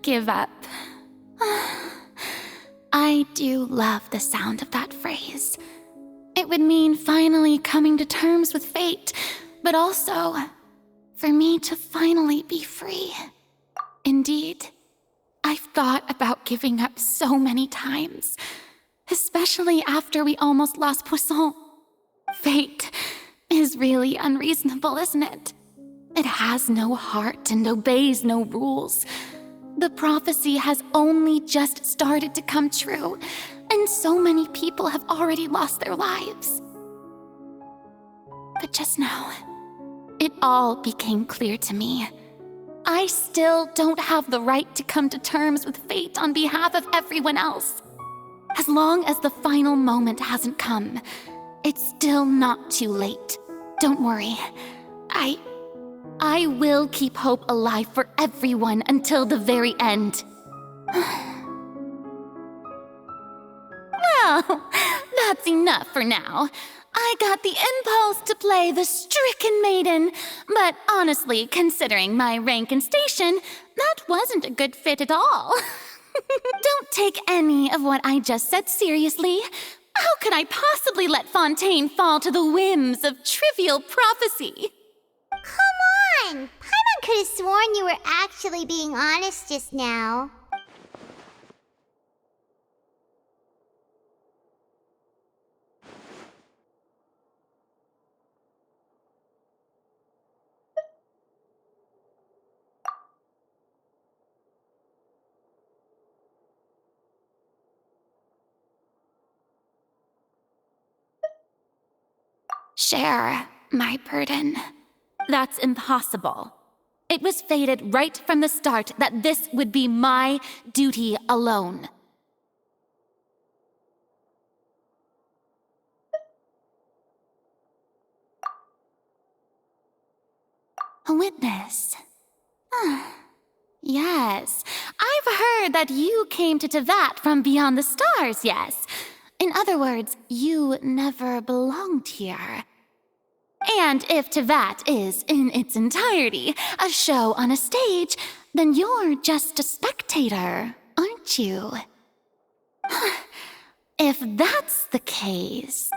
Give up. I do love the sound of that phrase. It would mean finally coming to terms with fate, but also for me to finally be free. Indeed, I've thought about giving up so many times, especially after we almost lost Poisson. Fate is really unreasonable, isn't it? It has no heart and obeys no rules. The prophecy has only just started to come true, and so many people have already lost their lives. But just now, it all became clear to me. I still don't have the right to come to terms with fate on behalf of everyone else. As long as the final moment hasn't come, it's still not too late. Don't worry. I will keep hope alive for everyone until the very end. Well, that's enough for now. I got the impulse to play the stricken maiden, but honestly, considering my rank and station, that wasn't a good fit at all. Don't take any of what I just said seriously. How could I possibly let Fontaine fall to the whims of trivial prophecy? Come on! Paimon could have sworn you were actually being honest just now. Share my burden. That's impossible. It was fated right from the start that this would be my duty alone. A witness. Yes, I've heard that you came to Tevat from beyond the stars, yes. In other words, you never belonged here. And if Tevat is, in its entirety, a show on a stage, then you're just a spectator, aren't you? If that's the case...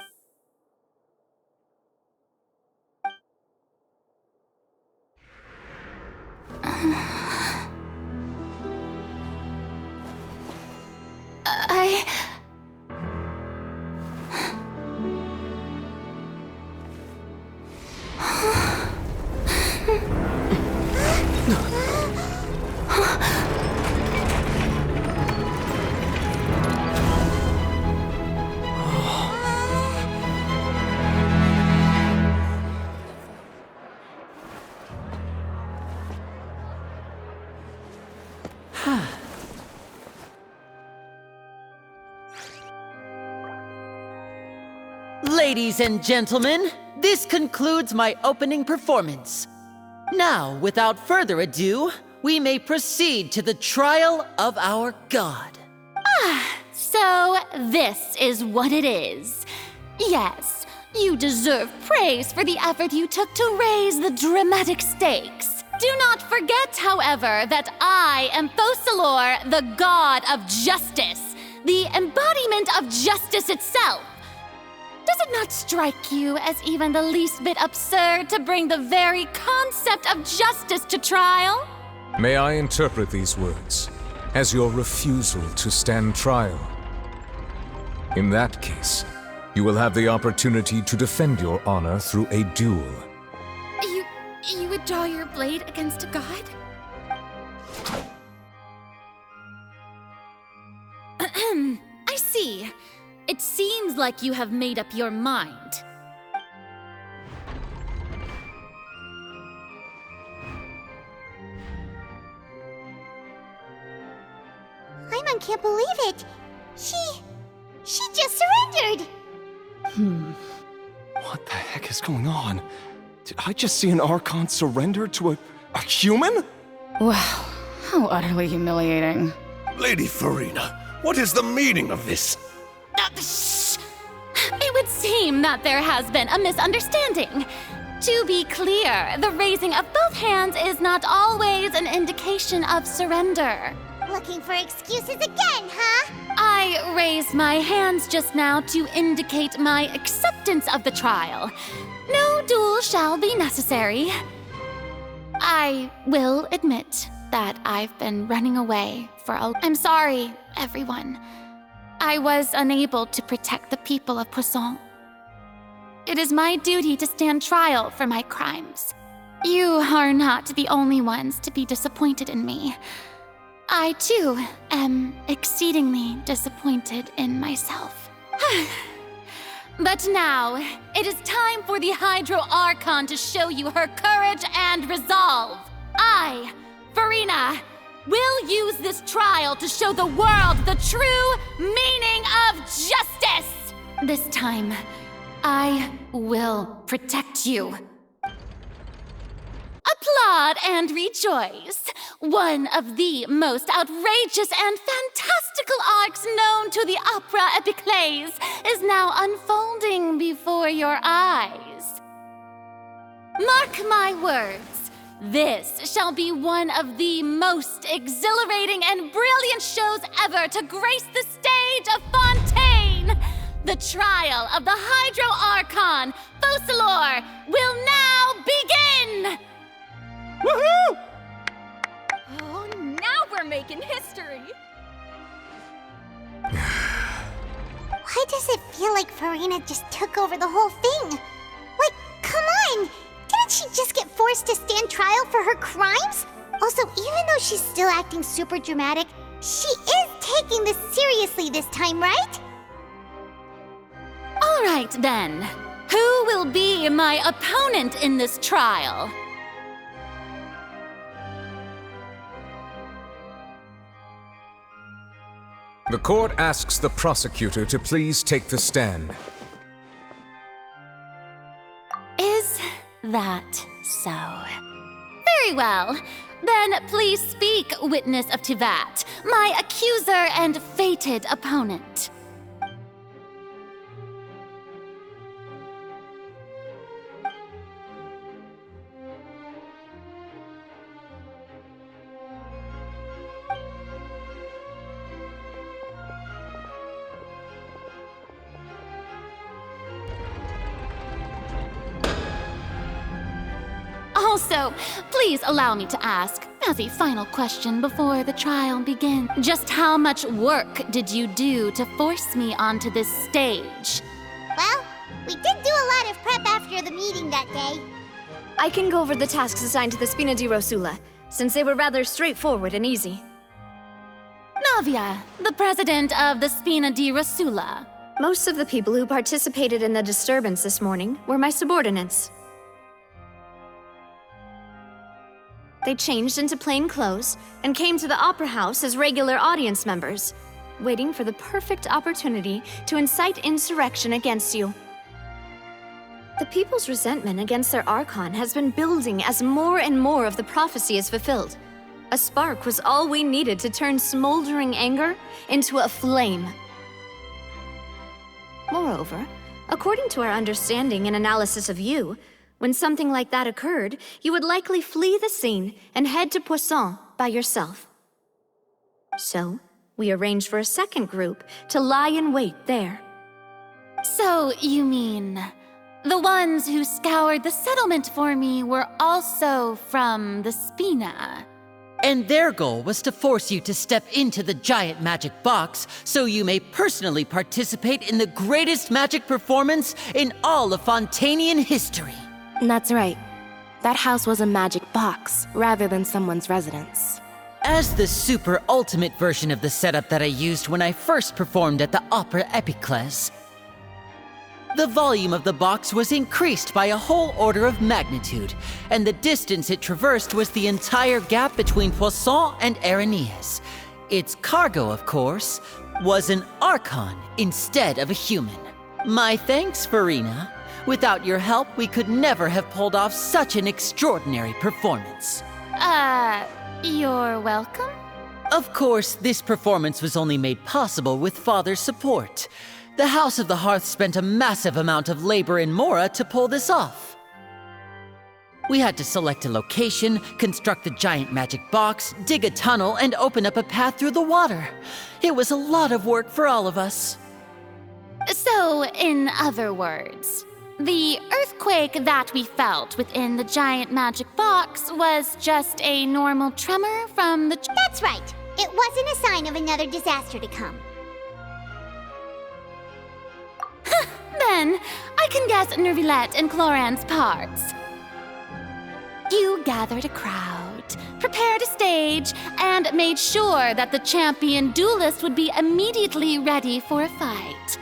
Ladies and gentlemen, this concludes my opening performance. Now, without further ado, we may proceed to the trial of our god. So this is what it is. Yes, you deserve praise for the effort you took to raise the dramatic stakes. Do not forget, however, that I am Focalor, the god of justice, the embodiment of justice itself. Does it not strike you as even the least bit absurd to bring the very concept of justice to trial? May I interpret these words as your refusal to stand trial? In that case, you will have the opportunity to defend your honor through a duel. You would draw your blade against a god? I see. It seems like you have made up your mind. Paimon can't believe it. She just surrendered. What the heck is going on? Did I just see an Archon surrender to a human? Wow, how utterly humiliating. Lady Farina, what is the meaning of this? It would seem that there has been a misunderstanding. To be clear, the raising of both hands is not always an indication of surrender. Looking for excuses again, huh? I raised my hands just now to indicate my acceptance of the trial. No duel shall be necessary. I will admit that I've been running away for I'm sorry, everyone. I was unable to protect the people of Poisson. It is my duty to stand trial for my crimes. You are not the only ones to be disappointed in me. I, too, am exceedingly disappointed in myself. But now, it is time for the Hydro Archon to show you her courage and resolve. I, Farina, will use this trial to show the world the true meaning of justice! This time, I will protect you. Applaud and rejoice! One of the most outrageous and fantastical arcs known to the opera epiclese is now unfolding before your eyes. Mark my words, this shall be one of the most exhilarating and brilliant shows ever to grace the stage of Fontaine! The trial of the Hydro Archon, Focalor, will now begin! Woohoo! Oh, now we're making history! Why does it feel like Farina just took over the whole thing? Like, come on! Didn't she just get forced to stand trial for her crimes? Also, even though she's still acting super dramatic, she is taking this seriously this time, right? All right, then. Who will be my opponent in this trial? The court asks the prosecutor to please take the stand. Is that so? Very well. Then please speak, witness of Tivat, my accuser and fated opponent. Also, please allow me to ask, as a final question before the trial begins, just how much work did you do to force me onto this stage? Well, we did do a lot of prep after the meeting that day. I can go over the tasks assigned to the Spina di Rosula, since they were rather straightforward and easy. Navia, the president of the Spina di Rosula. Most of the people who participated in the disturbance this morning were my subordinates. They changed into plain clothes and came to the Opera House as regular audience members, waiting for the perfect opportunity to incite insurrection against you. The people's resentment against their Archon has been building as more and more of the prophecy is fulfilled. A spark was all we needed to turn smoldering anger into a flame. Moreover, according to our understanding and analysis of you, when something like that occurred, you would likely flee the scene and head to Poisson by yourself. So, we arranged for a second group to lie in wait there. So, you mean, the ones who scoured the settlement for me were also from the Spina? And their goal was to force you to step into the giant magic box so you may personally participate in the greatest magic performance in all of Fontanian history. That's right. That house was a magic box, rather than someone's residence. As the super ultimate version of the setup that I used when I first performed at the Opera Epiclese, the volume of the box was increased by a whole order of magnitude, and the distance it traversed was the entire gap between Poisson and Aranias. Its cargo, of course, was an Archon instead of a human. My thanks, Farina. Without your help, we could never have pulled off such an extraordinary performance. You're welcome? Of course, this performance was only made possible with Father's support. The House of the Hearth spent a massive amount of labor in Mora to pull this off. We had to select a location, construct the giant magic box, dig a tunnel, and open up a path through the water. It was a lot of work for all of us. So, in other words, the earthquake that we felt within the giant magic box was just a normal tremor from the... That's right. It wasn't a sign of another disaster to come. Then, I can guess Nervilette and Cloran's parts. You gathered a crowd, prepared a stage, and made sure that the champion duelist would be immediately ready for a fight.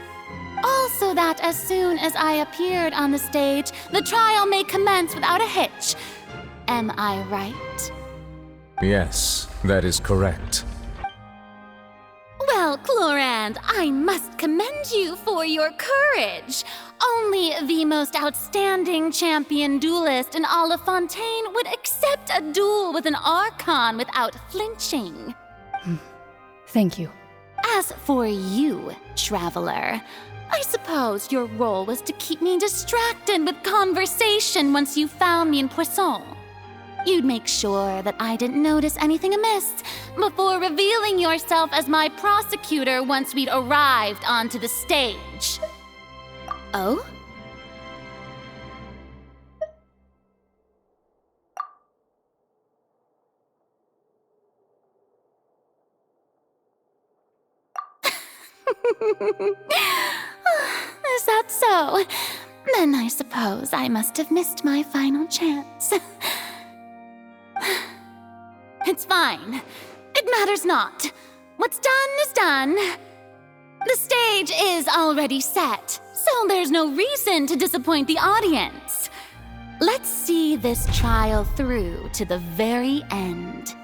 Also that as soon as I appeared on the stage, the trial may commence without a hitch. Am I right? Yes, that is correct. Well, Clorand, I must commend you for your courage. Only the most outstanding champion duelist in all of Fontaine would accept a duel with an Archon without flinching. Thank you. As for you, Traveler, I suppose your role was to keep me distracted with conversation once you found me in Poisson. You'd make sure that I didn't notice anything amiss before revealing yourself as my prosecutor once we'd arrived onto the stage. Oh? Is that so? Then I suppose I must have missed my final chance. It's fine. It matters not. What's done is done. The stage is already set, so there's no reason to disappoint the audience. Let's see this trial through to the very end.